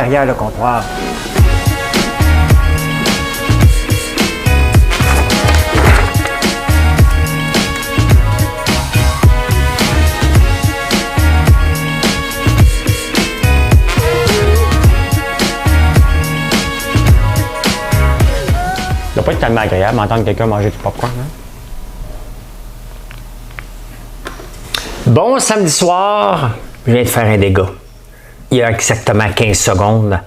Derrière le comptoir. Ça doit pas être tellement agréable d'entendre quelqu'un manger du popcorn, hein? Bon samedi soir, je viens de faire un dégât. Il y a exactement 15 secondes.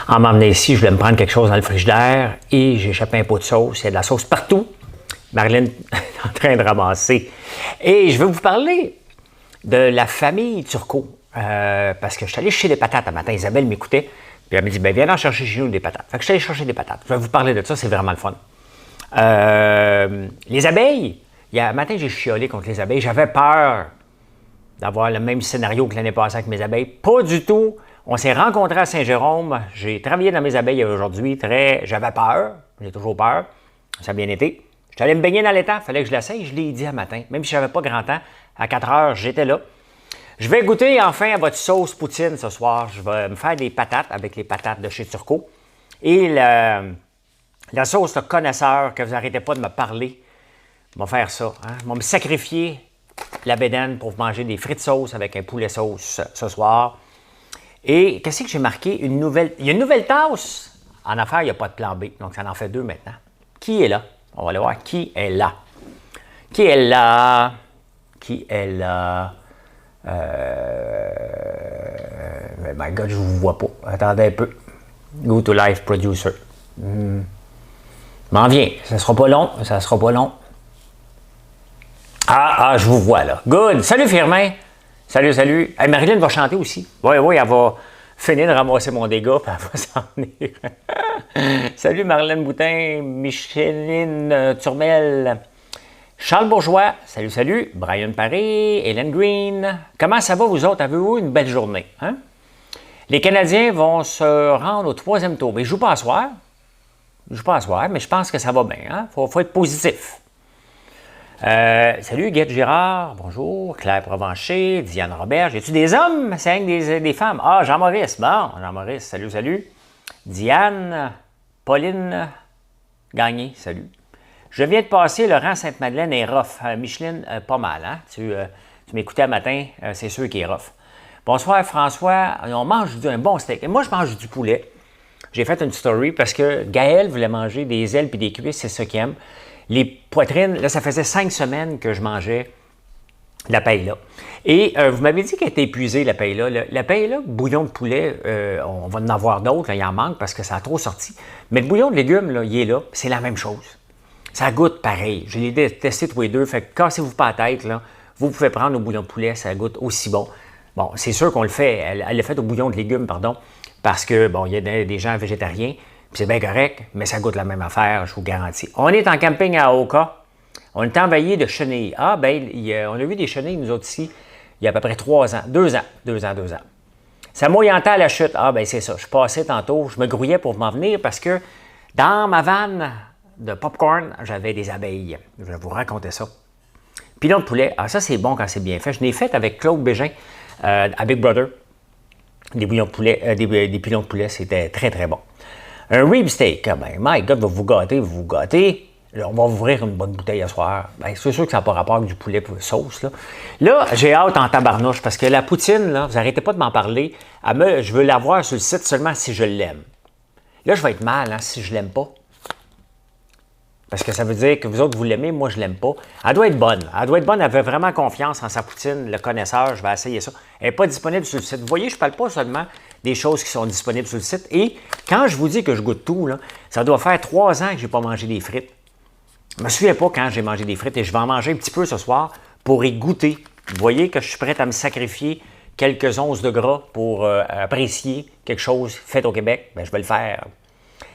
En m'emmenant ici, je voulais me prendre quelque chose dans le frigidaire et j'ai échappé un pot de sauce. Il y a de la sauce partout. Marilyn est en train de ramasser. Et je vais vous parler de la famille Turcot. Parce que je suis allé chercher des patates un matin. Isabelle m'écoutait. Puis elle me dit, ben viens en chercher chez nous des patates. Fait que je suis allé chercher des patates. Je vais vous parler de ça, c'est vraiment le fun. Les abeilles. Un matin, j'ai chiolé contre les abeilles. J'avais peur d'avoir le même scénario que l'année passée avec mes abeilles. Pas du tout. On s'est rencontrés à Saint-Jérôme. J'ai travaillé dans mes abeilles aujourd'hui. J'avais peur. J'ai toujours peur. Ça a bien été. Je suis allé me baigner dans l'étang. Il fallait que je l'essaye. Je l'ai dit à matin. Même si je n'avais pas grand temps, à 4 heures, j'étais là. Je vais goûter enfin à votre sauce poutine ce soir. Je vais me faire des patates avec les patates de chez Turcot. Et la sauce de connaisseur que vous n'arrêtez pas de me parler, je vais faire ça. Hein? Je vais me sacrifier la bédaine pour manger des frites sauce avec un poulet sauce ce soir. Et qu'est-ce que j'ai marqué? Il y a une nouvelle tasse. En affaires, il n'y a pas de plan B. Donc, ça en fait 2 maintenant. Qui est là? On va aller voir qui est là. Qui est là? Qui est là? My God, je ne vous vois pas. Attendez un peu. Go to Live Producer. M'en viens. Ça ne sera pas long. Ça ne sera pas long. Je vous vois là. Good. Salut Firmin. Salut. Hey, Marilyn va chanter aussi. Oui, elle va finir de ramasser mon dégât, puis elle va s'en venir. Salut Marilyn Boutin, Micheline Turmel, Charles Bourgeois. Salut. Brian Paré, Hélène Green. Comment ça va vous autres? Avez-vous une belle journée? Hein? Les Canadiens vont se rendre au 3e tour. Mais ils ne jouent pas à soir. Mais je pense que ça va bien. Hein? Faut être positif. Salut, Guette Girard, bonjour, Claire Provencher, Diane Robert. J'ai-tu des hommes? C'est rien que des femmes. Jean-Maurice, bon, Jean-Maurice, salut. Diane, Pauline Gagné, salut. Je viens de passer, Laurent Sainte-Madeleine est rough. Micheline, pas mal, hein? Tu m'écoutais un matin, c'est sûr qu'il est rough. Bonsoir, François, on mange un bon steak. Et moi, je mange du poulet. J'ai fait une story parce que Gaël voulait manger des ailes puis des cuisses, c'est ça qu'il aime. Les poitrines, là, ça faisait 5 semaines que je mangeais la paella. Et vous m'avez dit qu'elle était épuisée, la paella. La paella, bouillon de poulet, on va en avoir d'autres, il en manque parce que ça a trop sorti. Mais le bouillon de légumes, là, il est là, c'est la même chose. Ça goûte pareil. Je l'ai testé tous les deux, fait que cassez-vous pas la tête, là. Vous pouvez prendre le bouillon de poulet, ça goûte aussi bon. Bon, c'est sûr qu'on le fait, elle l'a fait au bouillon de légumes, pardon, parce que, bon, il y a des gens végétariens. C'est bien correct, mais ça goûte la même affaire, je vous garantis. On est en camping à Oka. On est envahi de chenilles. On a vu des chenilles, nous autres ici, il y a à peu près 3 ans. 2 ans. Ça mouillantait à la chute. C'est ça. Je passais tantôt, je me grouillais pour m'en venir parce que dans ma vanne de popcorn, j'avais des abeilles. Je vais vous raconter ça. Pilon de poulet. Ça, c'est bon quand c'est bien fait. Je l'ai fait avec Claude Bégin à Big Brother. Des bouillons de poulet, des pilons de poulet, c'était très, très bon. Un rib steak, my God, va vous gâter. Là, on va ouvrir une bonne bouteille à soir. C'est sûr que ça n'a pas rapport avec du poulet pour sauce. Là, j'ai hâte en tabarnouche parce que la poutine, là, vous n'arrêtez pas de m'en parler. Je veux l'avoir sur le site seulement si je l'aime. Là, je vais être mal si je ne l'aime pas. Parce que ça veut dire que vous autres, vous l'aimez, moi, je ne l'aime pas. Elle doit être bonne. Elle avait vraiment confiance en sa poutine. Le connaisseur, je vais essayer ça. Elle n'est pas disponible sur le site. Vous voyez, je ne parle pas seulement des choses qui sont disponibles sur le site. Et quand je vous dis que je goûte tout, là, ça doit faire 3 ans que je n'ai pas mangé des frites. Je ne me souviens pas quand j'ai mangé des frites et je vais en manger un petit peu ce soir pour y goûter. Vous voyez que je suis prêt à me sacrifier quelques onces de gras pour apprécier quelque chose fait au Québec. Je vais le faire.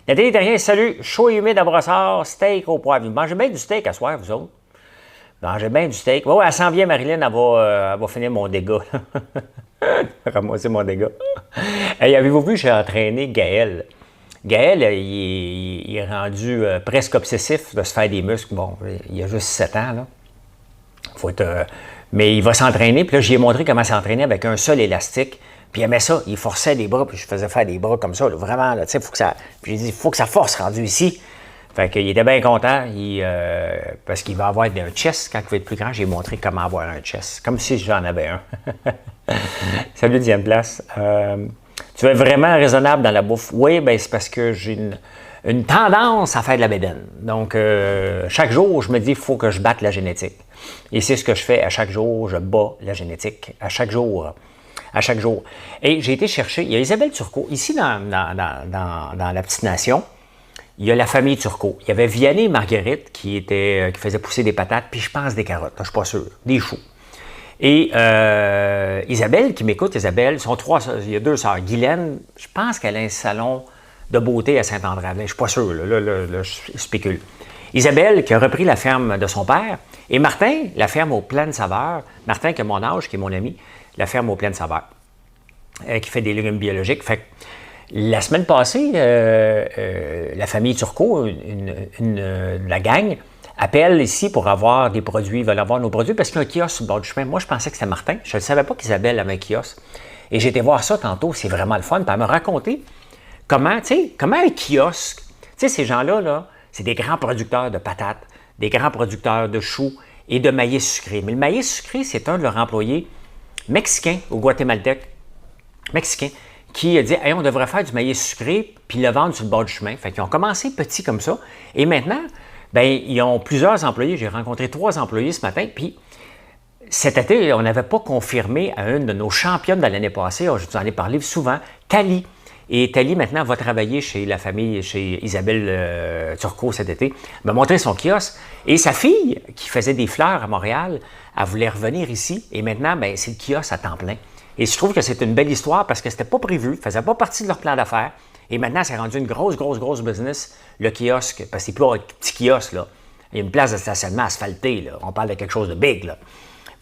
Nathalie Terrien, salut, chaud et humide à Brossard, steak au poivre. Vous mangez bien du steak à soir, vous autres? Mangez bien du steak. Oui, elle s'en vient, Marilyn, elle va finir mon dégât. Ramasser mon dégât. Hey, avez-vous vu, j'ai entraîné Gaël. Gaël, il est rendu presque obsessif de se faire des muscles. Bon, il a juste 7 ans, là. Faut être, mais il va s'entraîner. Puis là, j'ai montré comment s'entraîner avec un seul élastique. Puis il aimait ça, il forçait les bras, puis je faisais faire des bras comme ça, là, vraiment, là, tu sais, faut que ça... Puis j'ai dit, il faut que ça force rendu ici. Fait qu'il était bien content, parce qu'il va avoir un chest quand il va être plus grand. J'ai montré comment avoir un chest, comme si j'en avais un. Salut, Diane Place. Tu es vraiment raisonnable dans la bouffe. Oui, ben c'est parce que j'ai une tendance à faire de la bédaine. Donc, chaque jour, je me dis, il faut que je batte la génétique. Et c'est ce que je fais à chaque jour, je bats la génétique. À chaque jour. À chaque jour. Et j'ai été chercher, il y a Isabelle Turcot, ici dans la petite nation, il y a la famille Turcot. Il y avait Vianney et Marguerite qui faisaient pousser des patates, puis je pense des carottes, je ne suis pas sûr, des choux. Et Isabelle, qui m'écoute, Isabelle, il y a deux sœurs. Guylaine, je pense qu'elle a un salon de beauté à Saint-André-Avelin, je ne suis pas sûr, là, je spécule. Isabelle, qui a repris la ferme de son père, et Martin, la ferme aux Pleines Saveurs. Martin, qui a mon âge, qui est mon ami, la ferme aux Pleines Saveurs, qui fait des légumes biologiques. Fait que, la semaine passée, la famille Turcot, la gang, appelle ici pour avoir des produits, ils veulent avoir nos produits parce qu'il y a un kiosque sur le bord du chemin. Moi, je pensais que c'était Martin. Je ne savais pas qu'Isabelle avait un kiosque. Et j'ai été voir ça tantôt, c'est vraiment le fun. Puis elle m'a raconté comment un kiosque, ces gens-là, là, c'est des grands producteurs de patates, des grands producteurs de choux et de maïs sucré. Mais le maïs sucré, c'est un de leurs employés mexicains au guatémaltèque, mexicain, qui a dit hey, on devrait faire du maïs sucré puis le vendre sur le bord du chemin. Fait qu'ils ont commencé petit comme ça. Et maintenant, bien, ils ont plusieurs employés. J'ai rencontré 3 employés ce matin. Puis cet été, on n'avait pas confirmé à une de nos championnes de l'année passée. Je vous en ai parlé souvent, Thalie. Et Thalie, maintenant, va travailler chez la famille, chez Isabelle Turcot cet été. Elle m'a montré son kiosque. Et sa fille, qui faisait des fleurs à Montréal, elle voulait revenir ici. Et maintenant, bien, c'est le kiosque à temps plein. Et je trouve que c'est une belle histoire parce que c'était pas prévu, ça ne faisait pas partie de leur plan d'affaires. Et maintenant, c'est rendu une grosse business, le kiosque, parce que c'est plus un petit kiosque, là. Il y a une place de stationnement asphaltée, là. On parle de quelque chose de big, là.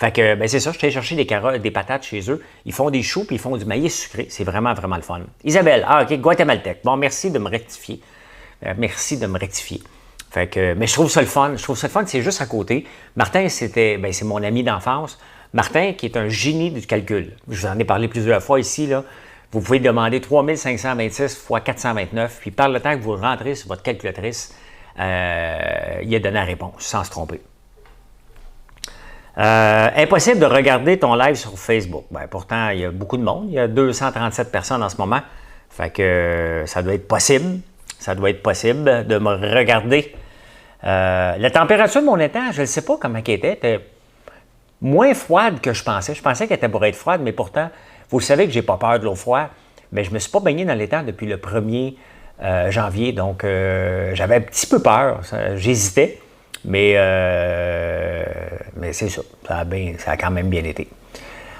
Fait que, ben c'est ça, je suis allé chercher des carottes, des patates chez eux. Ils font des choux puis ils font du maïs sucré. C'est vraiment le fun. Isabelle, OK, guatémaltèque. Bon, merci de me rectifier. Merci de me rectifier. Fait que, mais je trouve ça le fun. C'est juste à côté. Martin, c'est mon ami d'enfance. Martin, qui est un génie du calcul. Je vous en ai parlé plusieurs fois ici, là. Vous pouvez demander 3526 x 429, puis par le temps que vous rentrez sur votre calculatrice, il a donné la réponse, sans se tromper. Impossible de regarder ton live sur Facebook. Ben, pourtant, il y a beaucoup de monde. Il y a 237 personnes en ce moment. Fait que ça doit être possible. Ça doit être possible de me regarder. La température de mon étang, je ne sais pas comment elle était moins froide que je pensais. Je pensais qu'elle était pour être froide, mais pourtant, vous le savez que je n'ai pas peur de l'eau froide, mais je ne me suis pas baigné dans l'étang depuis le 1er janvier, donc j'avais un petit peu peur. J'hésitais, mais c'est ça. Ça a quand même bien été.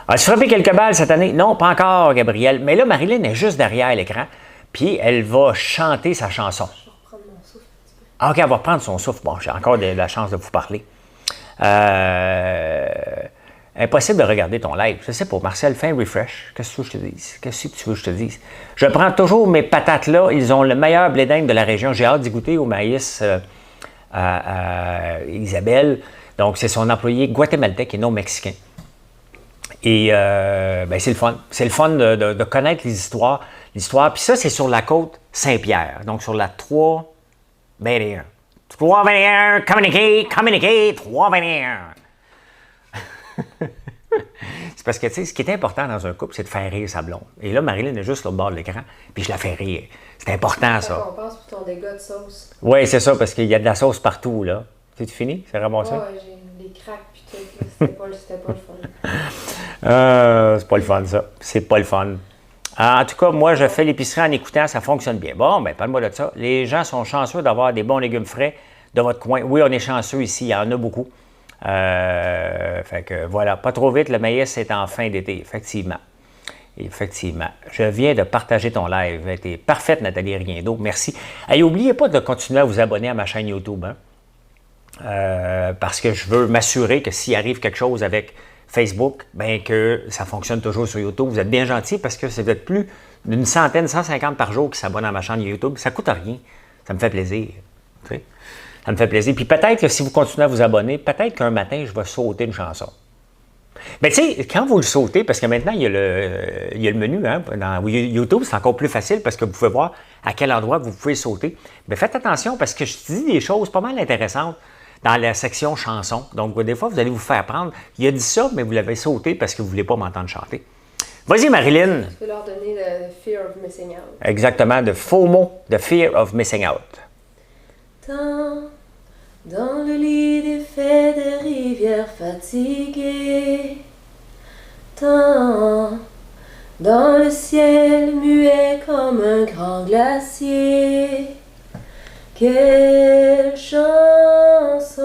As-tu frappé quelques balles cette année? Non, pas encore, Gabriel. Mais là, Marilyn est juste derrière l'écran, puis elle va chanter sa chanson. Je vais reprendre mon souffle un petit peu. Ah, OK, elle va reprendre son souffle. Bon, j'ai encore la chance de vous parler. Impossible de regarder ton live. Je sais pas, Marcel, fais un refresh. Qu'est-ce que tu veux que je te dise? Qu'est-ce que tu veux que je te dise? Je prends toujours mes patates là. Ils ont le meilleur blé d'Inde de la région. J'ai hâte d'y goûter au maïs à Isabelle. Donc, c'est son employé guatémaltèque et non mexicain. Et c'est le fun. C'est le fun de connaître l'histoire. Puis ça, c'est sur la côte Saint-Pierre. Donc, sur la 321. 321, communiquer, 321. C'est parce que, tu sais, ce qui est important dans un couple, c'est de faire rire sa blonde. Et là, Marilyn est juste au bord de l'écran, puis je la fais rire. C'est important, ça. On passe pour ton dégât de sauce. Oui, c'est ça, parce qu'il y a de la sauce partout, là. C'est fini? C'est ramassé? Ouais, j'ai des craques, puis tout. C'était pas le fun. C'est pas le fun, ça. C'est pas le fun. En tout cas, moi, je fais l'épicerie en écoutant, ça fonctionne bien. Bon, ben parle-moi de ça. Les gens sont chanceux d'avoir des bons légumes frais de votre coin. Oui, on est chanceux ici, il y en a beaucoup. Fait que voilà, pas trop vite, le maïs est en fin d'été, effectivement. Effectivement. Je viens de partager ton live. T'es parfaite, Nathalie Riendo. Merci. Et n'oubliez pas de continuer à vous abonner à ma chaîne YouTube. Hein? Parce que je veux m'assurer que s'il arrive quelque chose avec Facebook, bien que ça fonctionne toujours sur YouTube. Vous êtes bien gentil parce que c'est peut-être plus d'une centaine, 150 par jour qui s'abonnent à ma chaîne YouTube. Ça ne coûte rien. Ça me fait plaisir. Tu sais? Ça me fait plaisir. Puis peut-être que si vous continuez à vous abonner, peut-être qu'un matin, je vais sauter une chanson. Ben, tu sais, quand vous le sautez, parce que maintenant, il y a le menu, hein, dans YouTube, c'est encore plus facile parce que vous pouvez voir à quel endroit vous pouvez sauter. Mais faites attention parce que je dis des choses pas mal intéressantes dans la section chansons. Donc, des fois, vous allez vous faire prendre. Il a dit ça, mais vous l'avez sauté parce que vous ne voulez pas m'entendre chanter. Vas-y, Marilyn. Tu peux leur donner le Fear of Missing Out. Exactement, de FOMO, de Fear of Missing Out. Dans le lit des faits des rivières fatiguées, tant dans le ciel muet comme un grand glacier. Quelle chanson,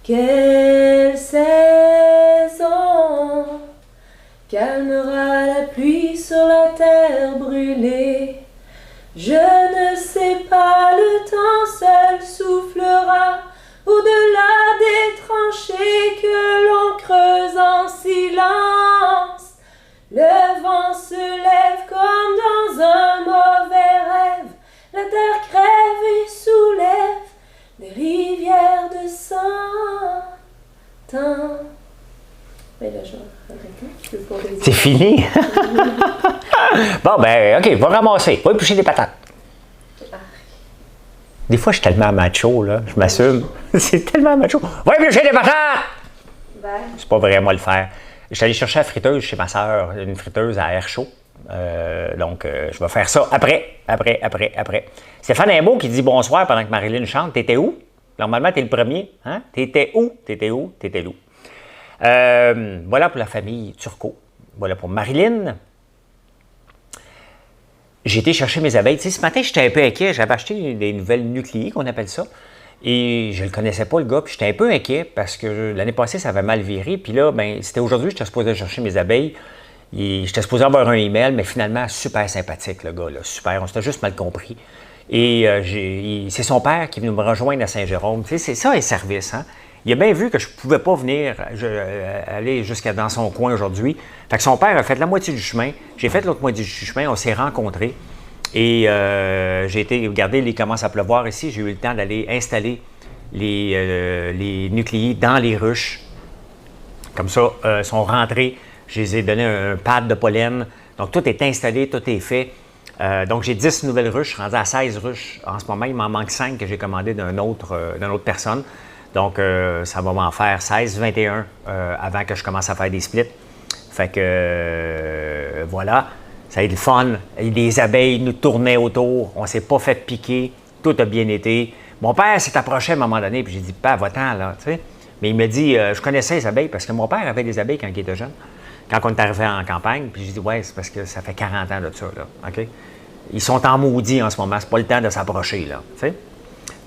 quelle saison calmera la pluie sur la terre brûlée. Je ne sais pas, le temps seul soufflera au-delà des tranchées que l'on creuse en silence. Le vent se lève comme dans un mauvais rêve. La terre crève et soulève des rivières de sang. Mais là, je vais arrêter. Je peux pas résister. C'est fini? Bon, ben, OK, va ramasser. Va éplucher des patates. Des fois, je suis tellement macho, là. Je m'assume. C'est tellement macho. Va éplucher des patates! Bye. C'est pas vraiment le faire. Je suis allé chercher la friteuse chez ma soeur, une friteuse à air chaud. Donc, je vais faire ça après. Stéphane Imbeau qui dit bonsoir pendant que Marilyn chante. T'étais où? Normalement, t'es le premier. Hein? T'étais où? T'étais où? T'étais où? Voilà pour la famille Turcot. Voilà pour Marilyn. J'ai été chercher mes abeilles. Tu sais, ce matin, j'étais un peu inquiet. J'avais acheté des nouvelles nucléées, qu'on appelle ça. Et je ne le connaissais pas, le gars. Puis j'étais un peu inquiet parce que l'année passée, ça avait mal viré. Puis là, ben, c'était aujourd'hui, j'étais supposé chercher mes abeilles. J'étais supposé avoir un email, mais finalement, super sympathique, le gars. Là, super. On s'était juste mal compris. Et c'est son père qui est venu me rejoindre à Saint-Jérôme. Tu sais, c'est ça, un service, hein? Il a bien vu que je ne pouvais pas venir aller jusqu'à dans son coin aujourd'hui. Fait que son père a fait la moitié du chemin. J'ai fait l'autre moitié du chemin. On s'est rencontrés. Et j'ai été, regardez, il commence à pleuvoir ici. J'ai eu le temps d'aller installer les nucléiers dans les ruches. Comme ça, ils sont rentrés. Je les ai donné un pad de pollen. Donc, tout est installé, tout est fait. Donc, j'ai 10 nouvelles ruches. Je suis rendu à 16 ruches. En ce moment, il m'en manque 5 que j'ai commandées d'une autre personne. Donc, ça va m'en faire 16, 21 avant que je commence à faire des splits. Fait que, voilà, ça a été le fun. Les abeilles nous tournaient autour. On ne s'est pas fait piquer. Tout a bien été. Mon père s'est approché à un moment donné, puis j'ai dit, « Père, va-t'en, là, tu sais. » Mais il me dit, je connaissais les abeilles parce que mon père avait des abeilles quand il était jeune, quand on est arrivé en campagne. Puis j'ai dit, « Ouais, c'est parce que ça fait 40 ans de ça, là, OK? Ils sont en maudit en ce moment. C'est pas le temps de s'approcher, là, tu sais. »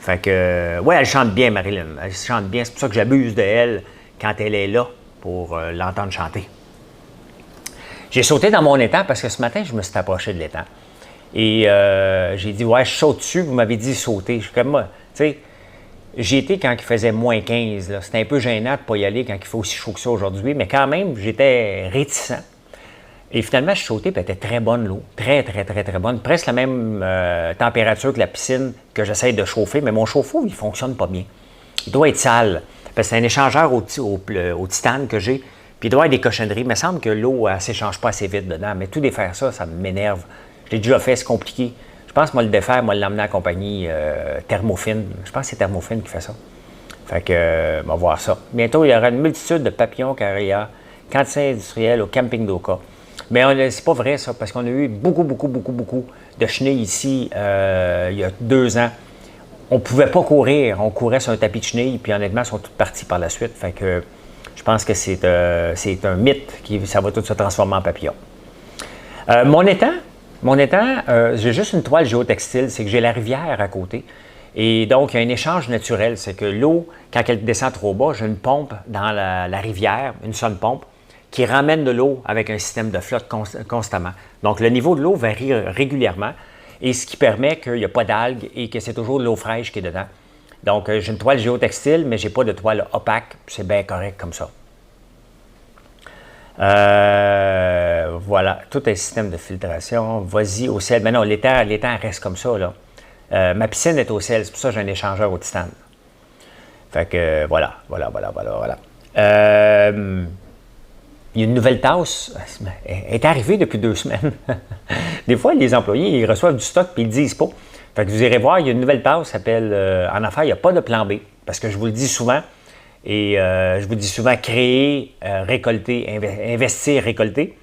Fait que, ouais, elle chante bien, Marilyn. Elle chante bien. C'est pour ça que j'abuse de elle quand elle est là pour l'entendre chanter. J'ai sauté dans mon étang parce que ce matin, je me suis approché de l'étang. Et j'ai dit, ouais, je saute dessus. Vous m'avez dit sauter. Je suis comme moi, tu sais, j'ai été quand il faisait moins 15. C'était un peu gênant de ne pas y aller quand il fait aussi chaud que ça aujourd'hui. Mais quand même, j'étais réticent. Et finalement, je suis sauté, puis elle était très bonne, l'eau. Très, très, très, très bonne. Presque la même température que la piscine que j'essaie de chauffer. Mais mon chauffe-eau, il ne fonctionne pas bien. Il doit être sale. Parce que c'est un échangeur au titane que j'ai. Puis il doit y avoir des cochonneries. Il me semble que l'eau, elle ne s'échange pas assez vite dedans. Mais tout défaire ça, ça m'énerve. Je l'ai déjà fait, c'est compliqué. Je pense que moi, le défaire, moi, l'emmener à la compagnie Thermofine. Je pense que c'est Thermofine qui fait ça. Fait que, on va voir ça. Bientôt, il y aura une multitude de papillons carrières, quantité industrielle au camping d'Oka. Mais c'est pas vrai, ça, parce qu'on a eu beaucoup de chenilles ici il y a 2 ans. On ne pouvait pas courir. On courait sur un tapis de chenilles, puis honnêtement, elles sont toutes parties par la suite. Fait que je pense que c'est un mythe ça va tout se transformer en papillon. Mon étang, j'ai juste une toile géotextile, c'est que j'ai la rivière à côté. Et donc, il y a un échange naturel. C'est que l'eau, quand elle descend trop bas, j'ai une pompe dans la rivière, une sonde-pompe, qui ramène de l'eau avec un système de flotte constamment. Donc, le niveau de l'eau varie régulièrement, et ce qui permet qu'il n'y a pas d'algues et que c'est toujours de l'eau fraîche qui est dedans. Donc, j'ai une toile géotextile, mais je n'ai pas de toile opaque, c'est bien correct comme ça. Voilà, tout un système de filtration. Vas-y au sel. Mais non, l'étang reste comme ça, là. Ma piscine est au sel, c'est pour ça que j'ai un échangeur au titane. Fait que voilà. Il y a une nouvelle tasse. Elle est arrivée depuis 2 semaines. Des fois, les employés, ils reçoivent du stock et ils ne le disent pas. Fait que vous irez voir, il y a une nouvelle tasse qui s'appelle en affaires, il n'y a pas de plan B. Parce que je vous le dis souvent, et je vous dis souvent créer, récolter, investir, récolter.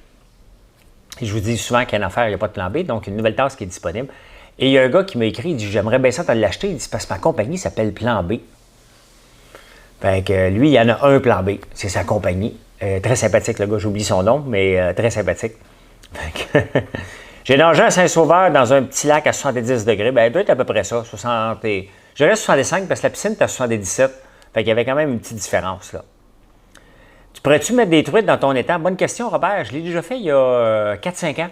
Et je vous dis souvent qu'en affaires, il n'y a pas de plan B, donc une nouvelle tasse qui est disponible. Et il y a un gars qui m'a écrit, il dit j'aimerais bien ça te l'acheter. Il dit parce que ma compagnie s'appelle Plan B. Fait que lui, il y en a un plan B, c'est sa compagnie. Très sympathique, le gars, j'oublie son nom, mais très sympathique. J'ai nagé à Saint-Sauveur dans un petit lac à 70 degrés. Ben, il doit être à peu près ça, 60 et... Je reste 65 parce que la piscine est à 77. Fait qu'il y avait quand même une petite différence, là. Tu pourrais-tu mettre des truites dans ton étang? Bonne question, Robert. Je l'ai déjà fait il y a 4-5 ans.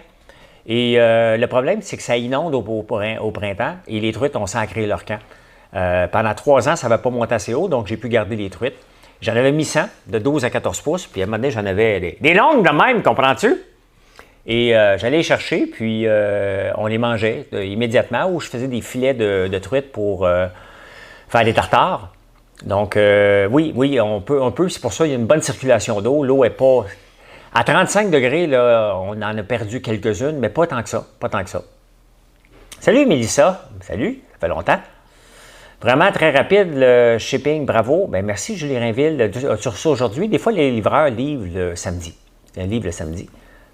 Et le problème, c'est que ça inonde au printemps et les truites ont sacré leur camp. Pendant 3 ans, ça n'avait pas monté assez haut, donc j'ai pu garder les truites. J'en avais mis 100, de 12 à 14 pouces, puis à un moment donné, j'en avais des longues de même, comprends-tu? Et j'allais les chercher, puis on les mangeait immédiatement, ou je faisais des filets de truites pour faire des tartares. Donc, oui, on peut, c'est pour ça qu'il y a une bonne circulation d'eau. L'eau n'est pas... À 35 degrés, là, on en a perdu quelques-unes, mais pas tant que ça, pas tant que ça. Salut, Mélissa. Salut, ça fait longtemps. Vraiment très rapide, le shipping, bravo. Bien, merci, Julie Rainville. As-tu reçu aujourd'hui? Des fois, les livreurs livrent le samedi. Ils livrent le samedi.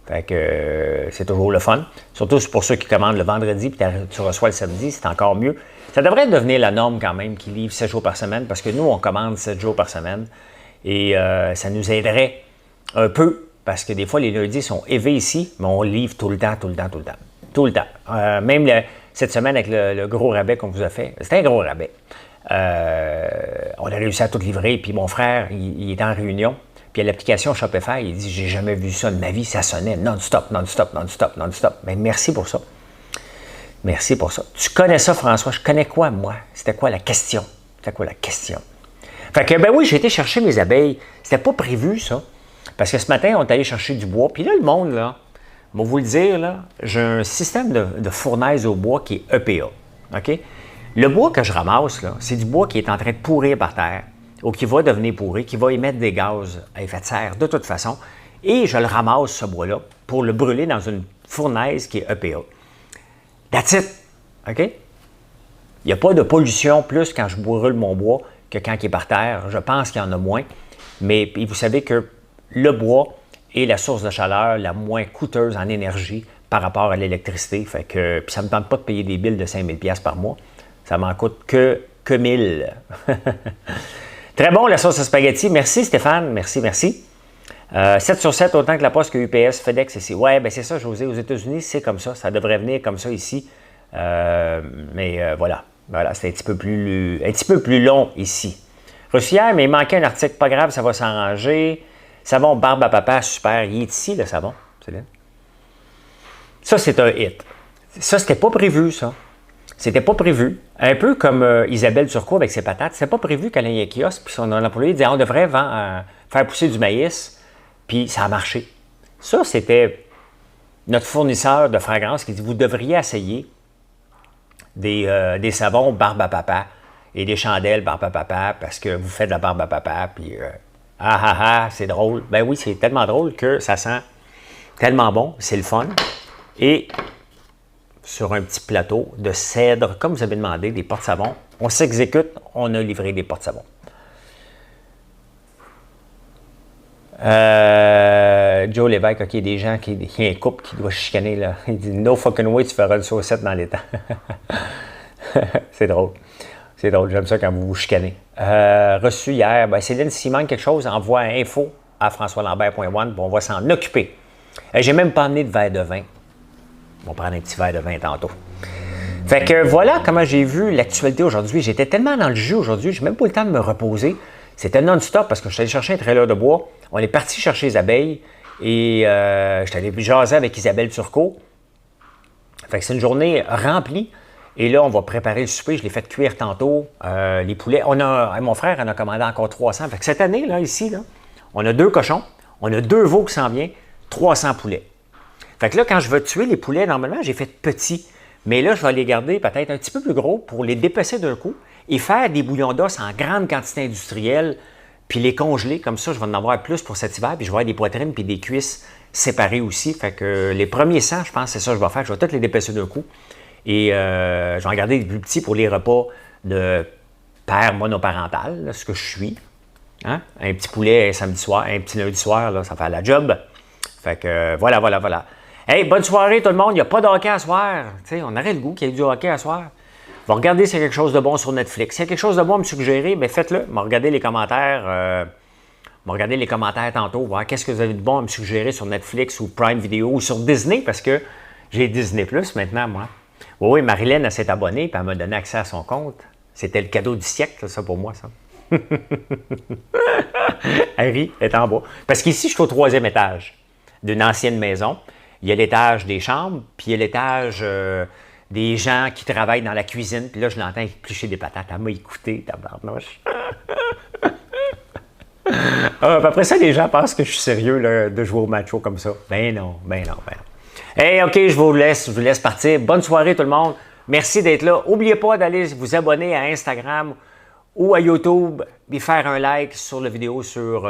Fait que c'est toujours le fun. Surtout pour ceux qui commandent le vendredi puis tu reçois le samedi, c'est encore mieux. Ça devrait devenir la norme quand même, qui livre 7 jours par semaine, parce que nous, on commande 7 jours par semaine. Et ça nous aiderait un peu, parce que des fois, les lundis sont élevés ici, mais on livre tout le temps. Tout le temps. Même cette semaine, avec le gros rabais qu'on vous a fait, c'était un gros rabais. On a réussi à tout livrer, puis mon frère, il est en réunion. Puis à l'application Shopify, il dit « J'ai jamais vu ça de ma vie, ça sonnait non-stop. » Mais merci pour ça. Merci pour ça. Tu connais ça, François? Je connais quoi, moi? C'était quoi la question? Fait que, ben oui, j'ai été chercher mes abeilles. C'était pas prévu, ça. Parce que ce matin, on est allé chercher du bois. Puis là, le monde, là, je vais vous le dire, là, j'ai un système de fournaise au bois qui est EPA. OK? Le bois que je ramasse, là, c'est du bois qui est en train de pourrir par terre, ou qui va devenir pourri, qui va émettre des gaz à effet de serre de toute façon. Et je le ramasse, ce bois-là, pour le brûler dans une fournaise qui est EPA. That's it. OK? Il n'y a pas de pollution plus quand je brûle mon bois que quand il est par terre. Je pense qu'il y en a moins. Mais vous savez que le bois est la source de chaleur la moins coûteuse en énergie par rapport à l'électricité. Fait que, puis ça ne me tente pas de payer des billes de 5 000 $ par mois. Ça m'en coûte que 1 000. Très bon, la sauce à spaghetti. Merci, Stéphane. Merci. 7 sur 7, autant que la Poste que UPS, FedEx ici. Ouais, bien c'est ça, José. Aux États-Unis, c'est comme ça. Ça devrait venir comme ça ici. Mais voilà, c'est un petit peu plus long ici. Reçu hier, mais il manquait un article. Pas grave, ça va s'arranger. Savon barbe à papa, super. Il est ici, le savon. Ça, c'est un hit. Ça, c'était pas prévu, ça. C'était pas prévu. Un peu comme Isabelle Turcot avec ses patates. C'était pas prévu qu'elle ait un kiosque, puis son employé disait on devrait faire pousser du maïs, puis ça a marché. Ça, c'était notre fournisseur de fragrances qui dit vous devriez essayer des savons barbe à papa et des chandelles barbe à papa parce que vous faites de la barbe à papa, puis c'est drôle. Ben oui, c'est tellement drôle que ça sent tellement bon, c'est le fun. Et sur un petit plateau de cèdre, comme vous avez demandé, des porte-savons. On s'exécute, on a livré des porte-savons. Joe Lévesque, OK, des gens il y a un couple qui doit chicaner, là. Il dit « No fucking way, tu feras une saucette dans les temps. » C'est drôle. C'est drôle, j'aime ça quand vous vous chicanez. Reçu hier, ben Céline, s'il manque quelque chose, envoie info à françoislambert.one, on va s'en occuper. J'ai même pas amené de verre de vin. On va prendre un petit verre de vin tantôt. Fait que voilà comment j'ai vu l'actualité aujourd'hui. J'étais tellement dans le jus aujourd'hui, j'ai même pas eu le temps de me reposer. C'était non-stop parce que je suis allé chercher un trailer de bois. On est parti chercher les abeilles et je suis allé jaser avec Isabelle Turcot. Fait que c'est une journée remplie. Et là, on va préparer le souper. Je l'ai fait cuire tantôt. Les poulets. Mon frère en a commandé encore 300. Fait que cette année, là, ici, là, on a 2 cochons, on a 2 veaux qui s'en viennent, 300 poulets. Fait que là, quand je veux tuer les poulets, normalement, j'ai fait petits. Mais là, je vais les garder peut-être un petit peu plus gros pour les dépecer d'un coup et faire des bouillons d'os en grande quantité industrielle puis les congeler. Comme ça, je vais en avoir plus pour cet hiver, puis je vais avoir des poitrines puis des cuisses séparées aussi. Fait que les premiers 100, je pense, c'est ça que je vais faire. Je vais toutes les dépêcher d'un coup. Et je vais en garder des plus petits pour les repas de père monoparental, là, ce que je suis. Hein? Un petit poulet un samedi soir, un petit lundi soir, là, ça fait la job. Fait que voilà. Hey, bonne soirée tout le monde. Il n'y a pas de hockey à soir. T'sais, on aurait le goût qu'il y ait du hockey à soir. Va regarder s'il y a quelque chose de bon sur Netflix. S'il y a quelque chose de bon à me suggérer, bien faites-le. Regardez les commentaires. Regardez les commentaires tantôt, voir qu'est-ce que vous avez de bon à me suggérer sur Netflix ou Prime Video ou sur Disney, parce que j'ai Disney Plus maintenant, moi. Oui, Marilyn, elle s'est abonnée et elle m'a donné accès à son compte. C'était le cadeau du siècle, ça, pour moi, ça. Harry est en bas. Parce qu'ici, je suis au 3e étage d'une ancienne maison. Il y a l'étage des chambres, puis il y a l'étage des gens qui travaillent dans la cuisine. Puis là, je l'entends éplucher des patates. Elle m'a écouté, tabarnouche. Après ça, les gens pensent que je suis sérieux là, de jouer au macho comme ça. Ben non. Hey, OK, je vous laisse partir. Bonne soirée tout le monde. Merci d'être là. N'oubliez pas d'aller vous abonner à Instagram ou à YouTube et faire un like sur la vidéo sur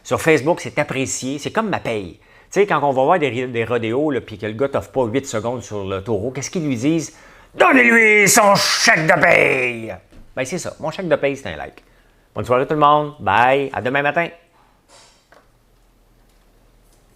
Facebook. C'est apprécié. C'est comme ma paye. Tu sais, quand on va voir des rodéos puis que le gars t'offre pas 8 secondes sur le taureau, qu'est-ce qu'ils lui disent? Donnez-lui son chèque de paye! Ben c'est ça. Mon chèque de paye, c'est un like. Bonne soirée tout le monde. Bye. À demain matin.